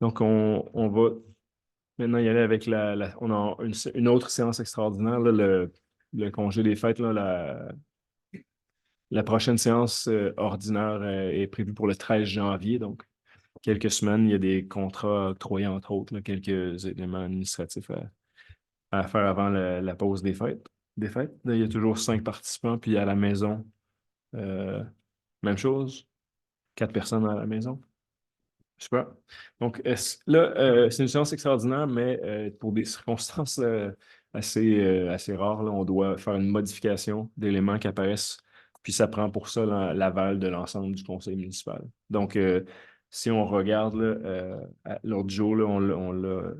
Donc, on va maintenant y aller avec on a une autre séance extraordinaire, là, le congé des fêtes, là, la prochaine séance ordinaire est prévue pour le 13 janvier, donc quelques semaines. Il y a des contrats octroyés, entre autres, là, quelques éléments administratifs à faire avant la pause des fêtes. Là, il y a toujours 5 participants, puis à la maison, euh, même chose, 4 personnes à la maison. Super. Donc, là, c'est une séance extraordinaire, mais pour des circonstances assez rares, là, on doit faire une modification d'éléments qui apparaissent, puis ça prend pour ça l'aval de l'ensemble du conseil municipal. Donc, si on regarde là, l'autre jour, là, on l'a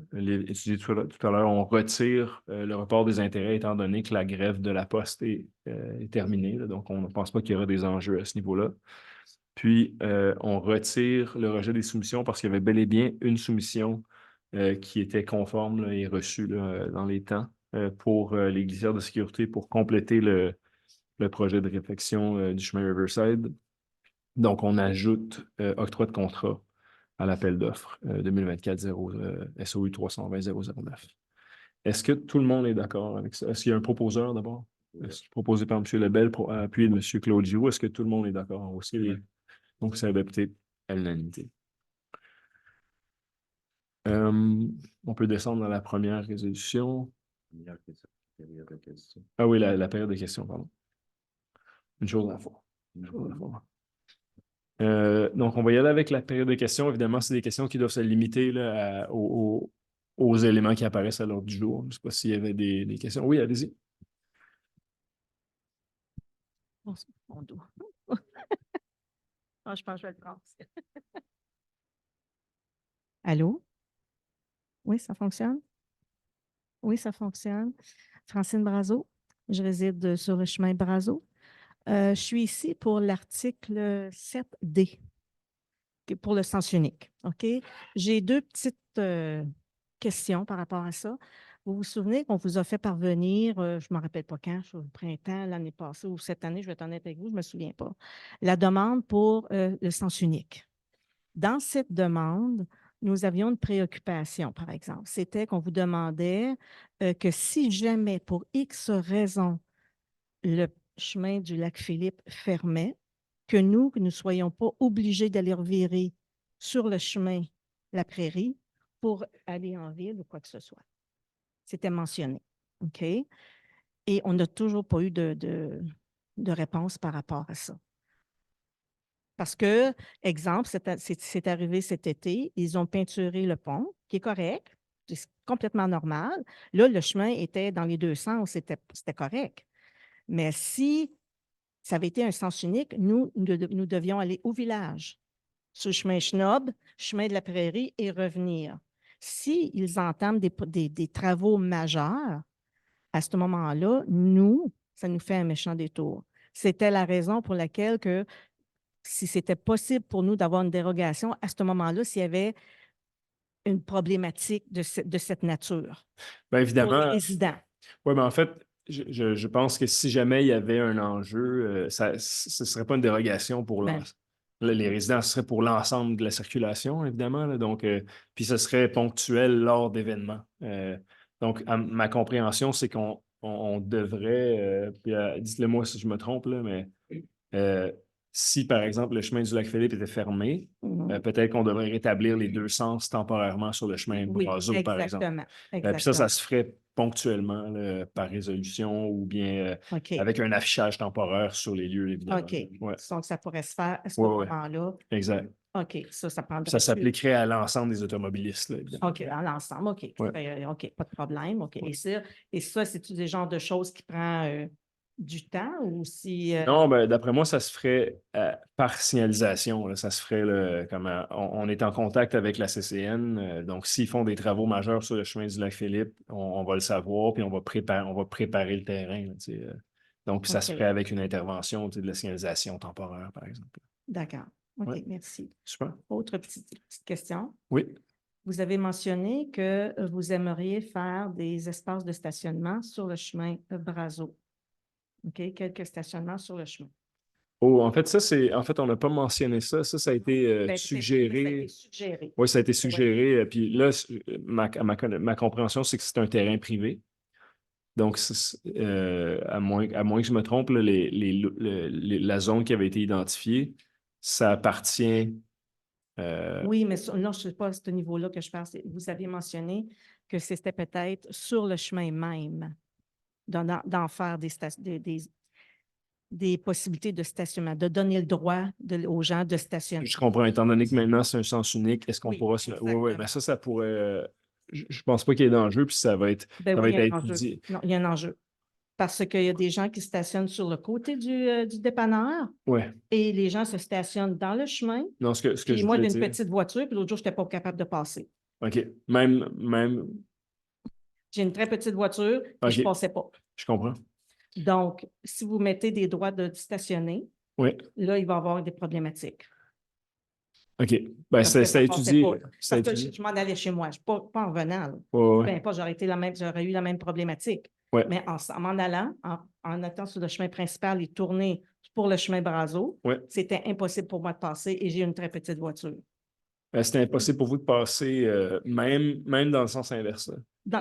étudié tout à l'heure, on retire le report des intérêts étant donné que la grève de la Poste est terminée, là. Donc, on ne pense pas qu'il y aura des enjeux à ce niveau-là. Puis, on retire le rejet des soumissions parce qu'il y avait bel et bien une soumission qui était conforme là, et reçue là, dans les temps pour les glissières de sécurité pour compléter le projet de réfection du chemin Riverside. Donc, on ajoute octroi de contrat à l'appel d'offres 2024-0 SOU 320-009. Est-ce que tout le monde est d'accord avec ça? Est-ce qu'il y a un proposeur d'abord? Proposé par M. Lebel, appuyé de M. Claude Giroux. Est-ce que tout le monde est d'accord aussi? Donc, c'est adopté à l'unanimité. On peut descendre dans la première résolution. Ah oui, la période de questions, pardon. Une chose à la fois. Donc, on va y aller avec la période de questions. Évidemment, c'est des questions qui doivent se limiter là, aux éléments qui apparaissent à l'ordre du jour. Je ne sais pas s'il y avait des questions. Oui, allez-y. Mon dos. Je pense que je vais le prendre. Allô? Oui, ça fonctionne? Oui, ça fonctionne. Francine Brazeau, je réside sur le chemin Brazeau. Je suis ici pour l'article 7D, pour le sens unique. OK? J'ai deux petites questions par rapport à ça. Vous vous souvenez qu'on vous a fait parvenir, je ne me rappelle pas quand, au printemps, l'année passée ou cette année, je vais être honnête avec vous, je ne me souviens pas, la demande pour le sens unique. Dans cette demande, nous avions une préoccupation, par exemple. C'était qu'on vous demandait que si jamais, pour X raison, le chemin du lac Philippe fermait, que nous ne soyons pas obligés d'aller revirer sur le chemin La Prairie pour aller en ville ou quoi que ce soit. C'était mentionné. OK? Et on n'a toujours pas eu de réponse par rapport à ça. Parce que, exemple, c'est arrivé cet été, ils ont peinturé le pont, qui est correct, c'est complètement normal. Là, le chemin était dans les deux sens, c'était correct. Mais si ça avait été un sens unique, nous devions aller au village, sur le chemin Schnob, chemin de la Prairie, et revenir. S'ils entament des travaux majeurs, à ce moment-là, ça nous fait un méchant détour. C'était la raison pour laquelle que si c'était possible pour nous d'avoir une dérogation à ce moment-là, s'il y avait une problématique de cette nature Bien pour les évidemment, résidents. oui, mais en fait, je pense que si jamais il y avait un enjeu, ce ne serait pas une dérogation pour Ben, les résidents, ce serait pour l'ensemble de la circulation, évidemment. Là. Donc, puis ce serait ponctuel lors d'événements. Donc, ma compréhension, c'est qu'on devrait, puis dites-le moi si je me trompe, là, mais euh, si, par exemple, le chemin du Lac-Philippe était fermé, peut-être qu'on devrait rétablir les deux sens temporairement sur le chemin oui, Brazeau, par exemple. exactement. Puis ça Exactement. se ferait ponctuellement là, par résolution ou bien OK. avec un affichage temporaire sur les lieux, évidemment. OK. Ouais. Donc, ça pourrait se faire à ce Ouais, ouais, moment-là. exact. OK. Ça Ça prendrait. s'appliquerait à l'ensemble des automobilistes, là, évidemment. OK, à l'ensemble, OK. Ouais. OK, pas de problème. OK. Et ça, c'est-tu des genres de choses qui prennent du temps ou si. Non, ben, d'après moi, ça se ferait par signalisation. Là. Ça se ferait on est en contact avec la CCN. Donc, s'ils font des travaux majeurs sur le chemin du Lac-Philippe, on va le savoir, puis on va préparer le terrain. Là, donc, ça se OK. ferait avec une intervention de la signalisation temporaire, par exemple. D'accord. Ouais. OK, merci. Super. Autre petite question. Oui. Vous avez mentionné que vous aimeriez faire des espaces de stationnement sur le chemin Brazeau. OK, quelques stationnements sur le chemin. Oh, en fait, en fait, on n'a pas mentionné ça. Ça a été Ça a été suggéré. suggéré. Oui, ça a été Oui. suggéré. Puis là, ma compréhension, c'est que c'est un terrain privé. Donc, à moins que je me trompe, là, la zone qui avait été identifiée, ça appartient. Oui, mais non, je ne sais pas à ce niveau-là que je parle. Vous aviez mentionné que c'était peut-être sur le chemin même d'en faire des possibilités de stationnement, de donner le droit aux gens de stationner. Je comprends, étant donné que maintenant c'est un sens unique, est-ce qu'on Oui, pourra se. Oui, oui, mais exactement. ça pourrait. Je pense pas qu'il y ait d'enjeu, puis Ben ça oui, va il y être a un enjeu. étudié. Non, il y a un enjeu. Parce qu'il y a des gens qui stationnent sur le côté du dépanneur Oui. et les gens se stationnent dans le chemin. Non, ce que Puis je moi, voulais j'ai une dire. petite voiture, puis l'autre jour, je n'étais pas capable de passer. OK. Même. J'ai une très petite voiture, puis je ne OK, passais pas. je comprends. Donc, si vous mettez des droits de stationner, Oui. là, il va y avoir des problématiques. OK. Ben, Parce que ça c'était ne passait étudié. pas. C'était Parce que étudié. je m'en allais chez moi, pas en venant. Là. Oui, Peu importe, j'aurais eu la même problématique. oui. Mais en m'en allant, en étant sur le chemin principal et tourner pour le chemin Brazo, Oui. c'était impossible pour moi de passer et j'ai une très petite voiture. C'était impossible pour vous de passer, même dans le sens inverse, là.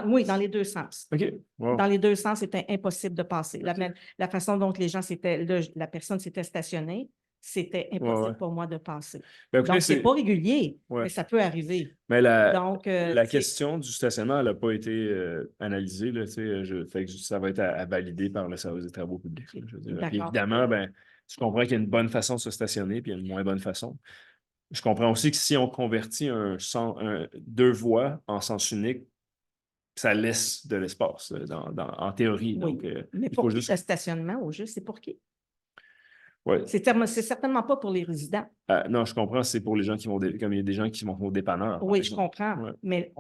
Oui, dans les deux sens. OK. Wow. Dans les deux sens, c'était impossible de passer. La façon dont la personne s'était stationnée, c'était Ouais, ouais. impossible pour moi de passer. Ben, écoutez, Donc, c'est pas régulier, Ouais. mais ça peut arriver. Mais Donc, la question du stationnement, elle n'a pas été analysée, là, tu sais, fait que ça va être à valider par le service des travaux publics, là, je veux dire. Puis d'accord. évidemment, ben, je comprends qu'il y a une bonne façon de se stationner, puis il y a une moins bonne façon. Je comprends aussi que si on convertit deux voies en sens unique, ça laisse de l'espace en théorie. Oui. Donc, Mais il faut pour qui juste. le stationnement au juste? C'est pour qui? Ouais. C'est certainement pas pour les résidents. Non, je comprends, c'est pour les gens qui vont, comme il y a des gens qui vont au dépanneur, par Oui, je exemple. comprends. Ouais. Mais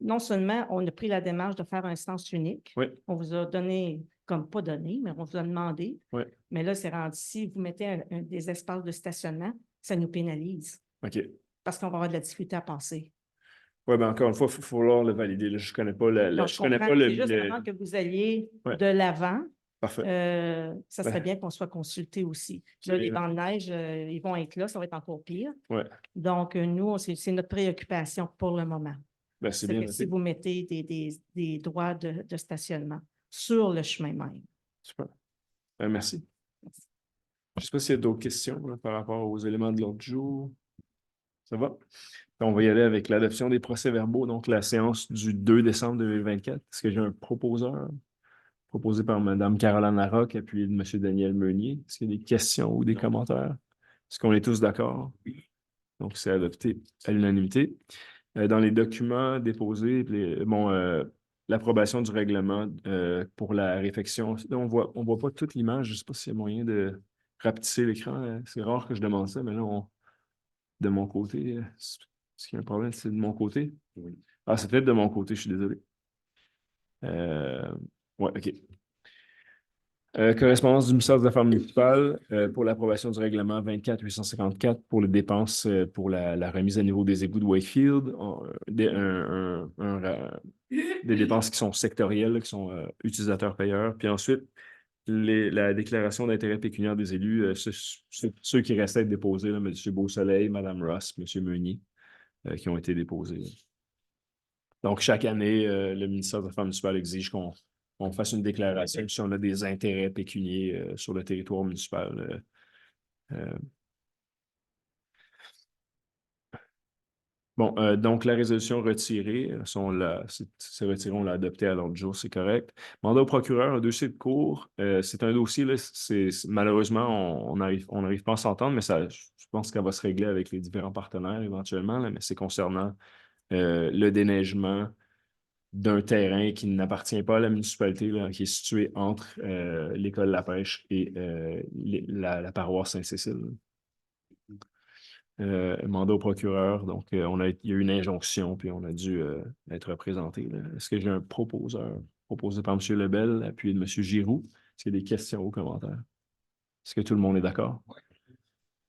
non seulement on a pris la démarche de faire un sens unique, Oui, on vous a donné, comme pas donné, mais on vous a demandé. oui. Mais là, c'est rendu, si vous mettez des espaces de stationnement, ça nous pénalise OK. parce qu'on va avoir de la difficulté à passer. Oui, ben encore une fois, il faut falloir le valider, là. Je ne connais pas Non, je je connais comprends. pas C'est juste avant que vous alliez Ouais, de l'avant, parfait. ça serait Ben, bien qu'on soit consulté aussi. c'est Là, les bien. bancs de neige, ils vont être là, ça va être encore pire. Ouais, Donc, nous, c'est notre préoccupation pour le moment. ben, c'est C'est bien que si noté. vous mettez des droits de stationnement sur le chemin même. Super. Ben, merci. Je ne sais pas s'il y a d'autres questions là, par rapport aux éléments de l'autre jour. Ça va? On va y aller avec l'adoption des procès-verbaux, donc la séance du 2 décembre 2024. Est-ce que j'ai un proposeur proposé par Mme Caroline Larocque, appuyé de M. Daniel Meunier? Est-ce qu'il y a des questions ou des commentaires? Est-ce qu'on est tous d'accord? Donc, c'est adopté à l'unanimité. Dans les documents déposés, l'approbation du règlement pour la réfection, là, on voit pas toute l'image. Je ne sais pas s'il y a moyen de rapetisser l'écran. C'est rare que je demande ça, mais là, de mon côté, est-ce qu'il y a un problème? C'est de mon côté? Oui. Ah, c'est peut-être de mon côté, je suis désolé. Ouais, OK. Correspondance du ministère des Affaires municipales pour l'approbation du règlement 24-854 pour les dépenses pour la remise à niveau des égouts de Wakefield. Des dépenses qui sont sectorielles, là, qui sont utilisateurs-payeurs. Puis ensuite, la déclaration d'intérêt pécuniaire des élus, ceux qui restaient à être déposés, là, M. Beausoleil, Mme Ross, M. Meunier, qui ont été déposés, là. Donc, chaque année, le ministère des Affaires municipales exige qu'on fasse une déclaration si on a des intérêts pécuniers sur le territoire municipal. Bon, donc la résolution retirée, c'est retiré, on l'a adopté à l'ordre du jour, c'est correct. Mandat au procureur, un dossier de cours, c'est un dossier, là, malheureusement, on n'arrive pas à s'entendre, mais ça, je pense qu'elle va se régler avec les différents partenaires éventuellement, là, mais c'est concernant le déneigement d'un terrain qui n'appartient pas à la municipalité, là, qui est situé entre l'école de la pêche et la paroisse Saint-Cécile. Mandat au procureur, donc il y a eu une injonction, puis on a dû être représenté, là. Est-ce que j'ai un proposeur proposé par M. Lebel, appuyé de M. Giroux? Est-ce qu'il y a des questions ou commentaires? Est-ce que tout le monde est d'accord?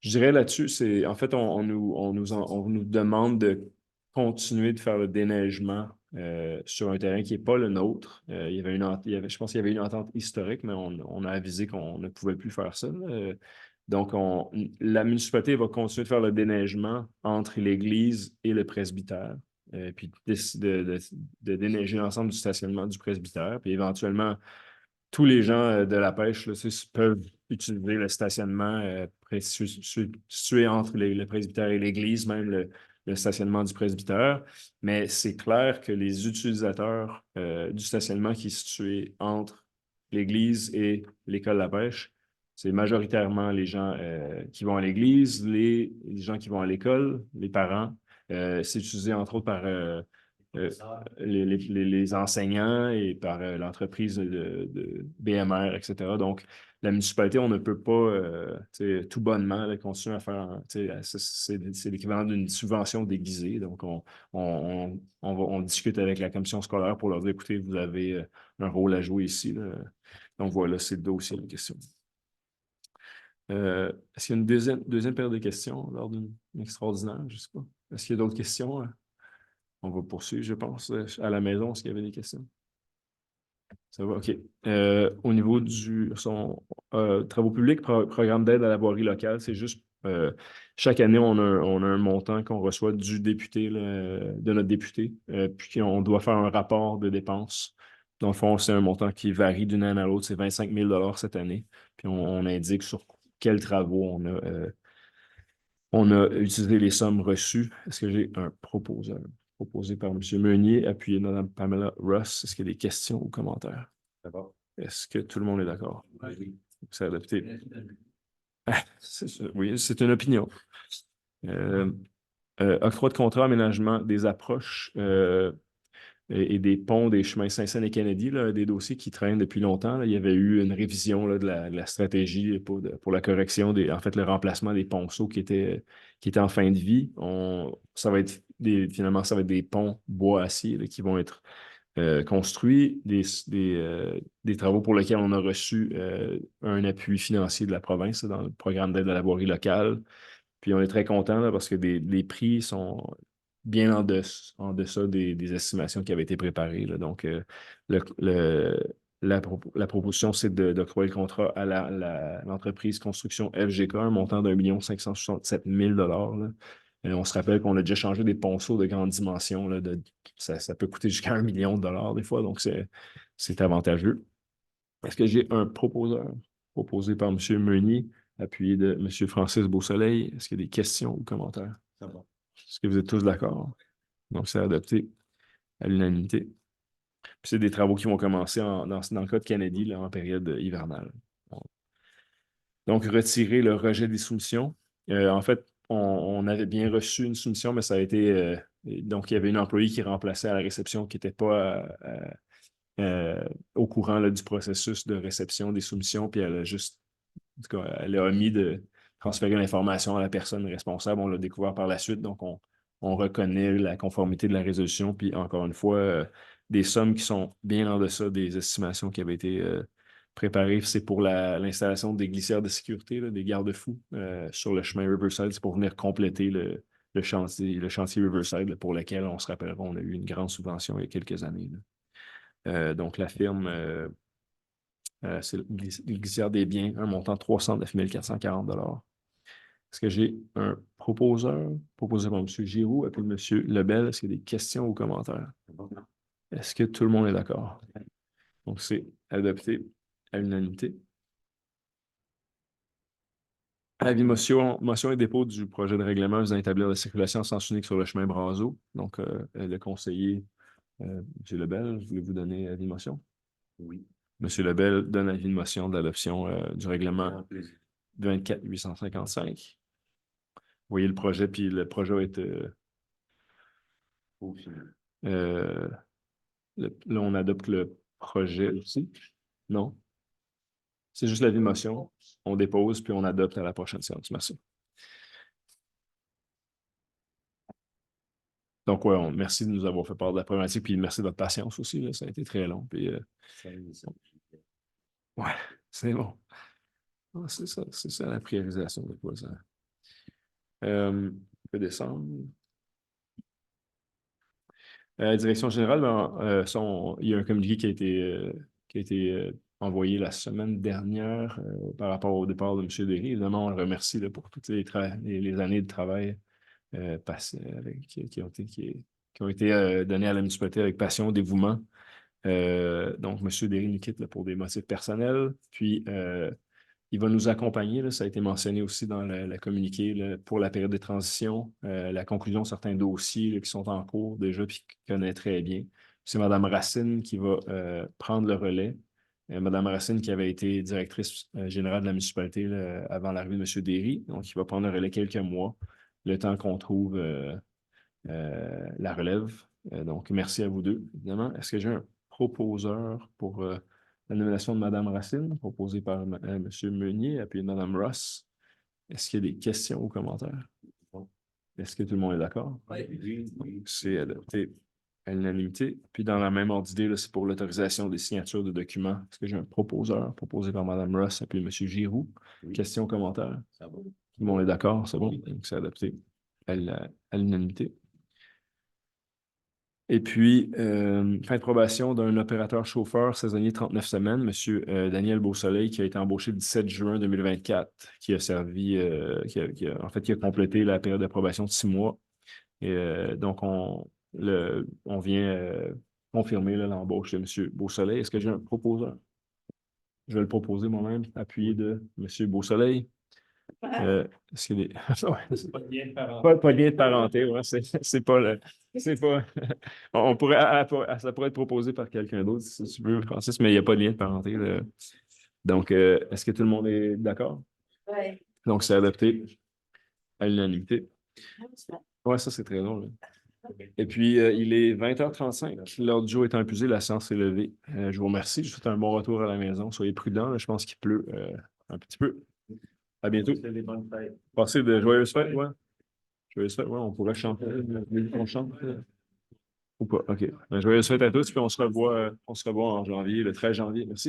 Je dirais là-dessus, c'est en fait, on nous demande de continuer de faire le déneigement sur un terrain qui n'est pas le nôtre. Je pense qu'il y avait une entente historique, mais on a avisé qu'on ne pouvait plus faire ça, là. Donc, la municipalité va continuer de faire le déneigement entre l'église et le presbytère, puis de déneiger l'ensemble du stationnement du presbytère, puis éventuellement, tous les gens de la pêche là, peuvent utiliser le stationnement situé entre le presbytère et l'église, même le stationnement du presbytère. Mais c'est clair que les utilisateurs du stationnement qui est situé entre l'église et l'école de la pêche, c'est majoritairement les gens qui vont à l'église, les gens qui vont à l'école, les parents. C'est utilisé entre autres par euh, les enseignants et par l'entreprise de BMR, etc. Donc, la municipalité, on ne peut pas tout bonnement là, continuer à faire. C'est l'équivalent d'une subvention déguisée. Donc, on discute avec la commission scolaire pour leur dire, écoutez, vous avez un rôle à jouer ici, là. Donc, voilà, c'est le dossier de question. Est-ce qu'il y a une deuxième période de questions lors d'une extraordinaire? Je ne sais pas. Est-ce qu'il y a d'autres questions? On va poursuivre, je pense, à la maison. Est-ce qu'il y avait des questions? Ça va, OK. Au niveau du son travaux publics, programme d'aide à la voirie locale, c'est juste chaque année, on a un montant qu'on reçoit du député, là, de notre député, puis on doit faire un rapport de dépenses. Dans le fond, c'est un montant qui varie d'une année à l'autre. C'est 25 000 cette année. Puis on indique sur quels travaux on a utilisé les sommes reçues. Est-ce que j'ai un proposeur? Proposé par M. Meunier, appuyé par Mme Pamela Ross. Est-ce qu'il y a des questions ou commentaires? D'accord. Est-ce que tout le monde est d'accord? Oui. C'est adopté. Oui, c'est une opinion. Euh, Octroi de contrat, aménagement des approches et des ponts des chemins Saint-Saëns et Kennedy, là, des dossiers qui traînent depuis longtemps. Là. Il y avait eu une révision là, de la stratégie pour la correction en fait, le remplacement des ponceaux qui étaient en fin de vie. Ça va être finalement, ça va être des ponts bois-acier là, qui vont être construits, des travaux pour lesquels on a reçu un appui financier de la province dans le programme d'aide à la voirie locale. Puis on est très content là, parce que les prix sont bien en deçà des estimations qui avaient été préparées, là. Donc, le- le- la proposition, c'est d'octroyer le contrat à l'entreprise Construction FGK, un montant d'1 567 000 là. Et on se rappelle qu'on a déjà changé des ponceaux de grande dimension, là, ça peut coûter jusqu'à 1 million de dollars des fois, donc c'est avantageux. Est-ce que j'ai un proposeur proposé par M. Meunier, appuyé de M. Francis Beausoleil? Est-ce qu'il y a des questions ou commentaires? Ça va. Est-ce que vous êtes tous d'accord? Donc, c'est adopté à l'unanimité. Puis c'est des travaux qui vont commencer dans le cas de Kennedy là, en période hivernale. Donc, retirer le rejet des soumissions. En fait, on avait bien reçu une soumission, mais ça a été. Donc, il y avait une employée qui remplaçait à la réception qui n'était pas au courant là, du processus de réception des soumissions, puis elle a juste. En tout cas, elle a omis de transférer l'information à la personne responsable. On l'a découvert par la suite, donc on reconnaît la conformité de la résolution, puis encore une fois, des sommes qui sont bien en deçà des estimations qui avaient été préparées. C'est pour l'installation des glissières de sécurité, là, des garde-fous sur le chemin Riverside. C'est pour venir compléter le chantier Riverside, là, pour lequel, on se rappellera, on a eu une grande subvention il y a quelques années, là. Donc, la firme c'est le glissière des biens, un montant de 309 440 Est-ce que j'ai un proposeur, proposé par M. Giroux, et puis M. Lebel? Est-ce qu'il y a des questions ou commentaires? Est-ce que tout le monde est d'accord? Donc, c'est adopté à l'unanimité. Avis motion et dépôt du projet de règlement visant à établir la circulation en sens unique sur le chemin Brazeau. Donc, le conseiller, M. Lebel, voulez-vous donner avis motion? Oui. M. Lebel donne avis de motion d'adoption du règlement 24 855. Vous voyez le projet, puis le projet va être. Euh, là, on adopte le projet aussi. Non? C'est juste l'avis de motion. On dépose, puis on adopte à la prochaine séance. Merci. Donc, ouais, merci de nous avoir fait part de la problématique, puis merci de votre patience aussi, là. Ça a été très long. Puis, ouais, c'est bon. Ah, c'est ça la priorisation de quoi ça. On peut descendre. La direction générale, ben, il y a un communiqué qui a été envoyé la semaine dernière par rapport au départ de M. Derry. Évidemment, on le remercie là, pour toutes les années de travail passées qui ont été données à la municipalité avec passion, dévouement. Donc, M. Derry nous quitte là, pour des motifs personnels. Puis, il va nous accompagner, là, ça a été mentionné aussi dans la communiqué là, pour la période de transition, la conclusion de certains dossiers là, qui sont en cours déjà et qu'il connaît très bien. C'est Mme Racine qui va prendre le relais. Mme Racine qui avait été directrice générale de la municipalité là, avant l'arrivée de M. Derry. Donc, il va prendre le relais quelques mois, le temps qu'on trouve la relève. Donc, merci à vous deux, évidemment. Est-ce que j'ai un proposeur pour la nomination de Mme Racine, proposée par M. Meunier, appuyé de Mme Ross? Est-ce qu'il y a des questions ou commentaires? Est-ce que tout le monde est d'accord? Oui. C'est adopté à l'unanimité. Puis dans la même ordre d'idée, c'est pour l'autorisation des signatures de documents. Est-ce que j'ai un proposeur proposé par Mme Ross, appuyé de M. Giroux? Oui. Questions, commentaires? Ça va. Tout le monde est d'accord? C'est bon? Donc, c'est adopté à l'unanimité. Et puis, fin de probation d'un opérateur chauffeur saisonnier 39 semaines, M. Daniel Beausoleil, qui a été embauché le 17 juin 2024, qui a servi, en fait, qui a complété la période d'approbation de 6 mois. Et donc, on vient confirmer là, l'embauche de M. Beausoleil. Est-ce que j'ai un proposeur? Je vais le proposer moi-même, appuyé de M. Beausoleil. Est-ce qu'il y a des... ouais, pas de lien de parenté. Pas de lien de parenté, ouais, c'est pas le... C'est pas... On pourrait... ça pourrait être proposé par quelqu'un d'autre, si tu veux, Francis, mais il n'y a pas de lien de parenté. Là. Donc, est-ce que tout le monde est d'accord? Oui. Donc, c'est adopté à l'unanimité. Oui, ça, c'est très long. Là. Et puis, il est 20h35. L'ordre du jour étant épuisé, la séance est levée. Je vous remercie. Je vous souhaite un bon retour à la maison. Soyez prudents. Là, je pense qu'il pleut un petit peu. À bientôt. Passez de joyeuses fêtes, ouais. Joyeuses fêtes, ouais. On pourrait chanter. On chante. Ou pas? OK. Joyeuses fêtes à tous, puis on se revoit en janvier, le 13 janvier. Merci.